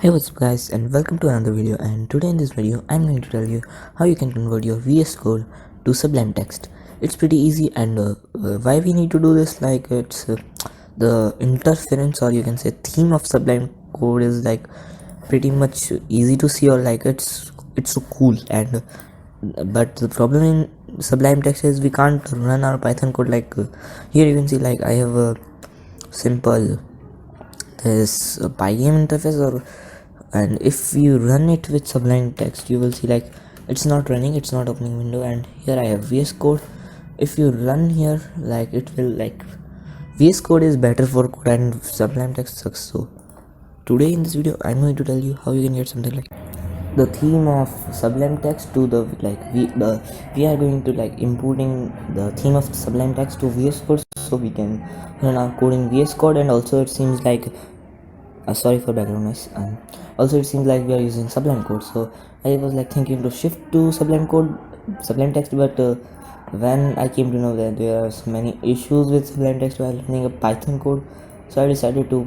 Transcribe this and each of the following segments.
Hey, what's up guys, and welcome to another video. And today in this video I'm going to tell you how you can convert your VS Code to Sublime text. It's pretty easy, and why we need to do this, like it's the interference, or you can say theme of Sublime code is like pretty much easy to see, or like it's so cool. And but the problem in Sublime text is we can't run our Python code. Like here you can see, like I have a simple this pygame interface, or and if you run it with sublime text you will see like it's not running, it's not opening window. And here I have VS Code. If you run here, like it will, like VS Code is better for code and sublime text sucks. So today in this video I'm going to tell you how you can get something like the theme of sublime text to the, like we are going to like importing the theme of sublime text to VS Code, so we can run our code in VS Code. And also it seems like sorry for background noise. Also it seems like we are using sublime code, so I was like thinking to shift to sublime text, but when I came to know that there are so many issues with sublime text while running a Python code, so I decided to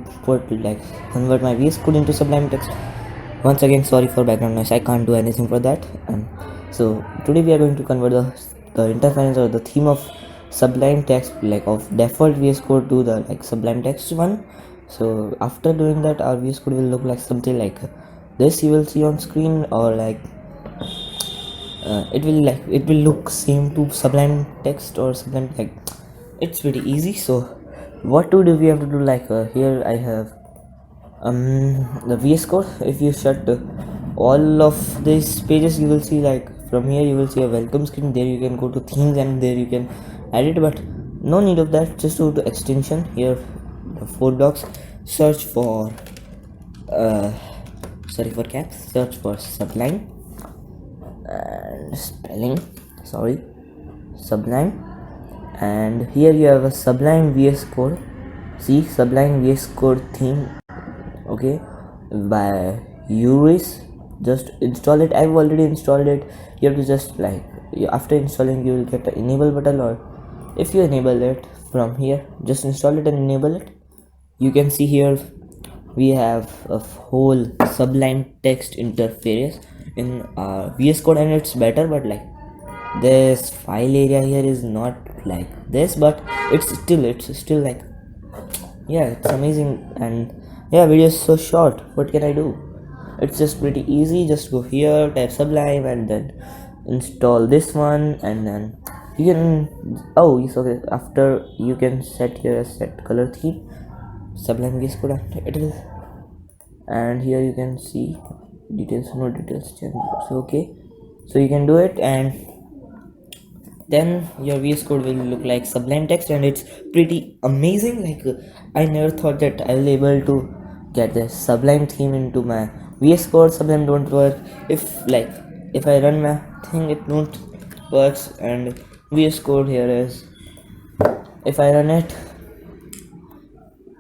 convert my VS Code into sublime text. Once again, sorry for background noise, I can't do anything for that. So today we are going to convert the interference or the theme of sublime text, like of default VS Code, to the like sublime text one. So after doing that, our VS Code will look like something like this. You will see on screen, or like it will look same to sublime text or sublime, like it's pretty easy. So what to do, we have to do, like here I have the VS Code. If you shut all of these pages, you will see, like from here you will see a welcome screen. There you can go to themes and there you can edit, but no need of that. Just go to extension. Here the 4 blocks, search for sorry for caps, search for sublime and spelling, sorry, sublime. And here you have a sublime VS Code. See, sublime VS Code theme, okay, by Uris. Just install it. I've already installed it. You have to just like, after installing you will get the enable button, or if you enable it from here, just install it and enable it. You can see here we have a whole sublime text interface in VS Code, and it's better, but like this file area here is not like this, but it's still like, yeah, it's amazing. And yeah, video is so short, what can I do? It's just pretty easy. Just go here, type sublime, and then install this one, and then you can, oh yes, okay, after you can set here a set color theme, sublime VS Code, and it will, and here you can see details, no details change. So okay, so you can do it, and then your VS Code will look like sublime text, and it's pretty amazing. Like I never thought that I will be able to get the sublime theme into my VS Code. Sublime don't work. If I run my thing, it don't works. And VS Code here is, if I run it,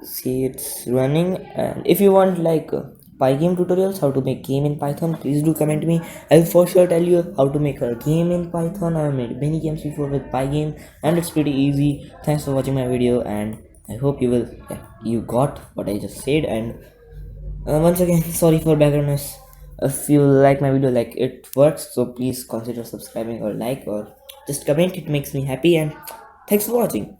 see it's running. And if you want like pygame tutorials, how to make game in Python, please do comment me. I'll for sure tell you how to make a game in Python. I've made many games before with pygame, and it's pretty easy. Thanks for watching my video, and I hope you got what I just said. And once again, sorry for background noise. If you like my video, like it works, so please consider subscribing or like, or just comment. It makes me happy. And thanks for watching.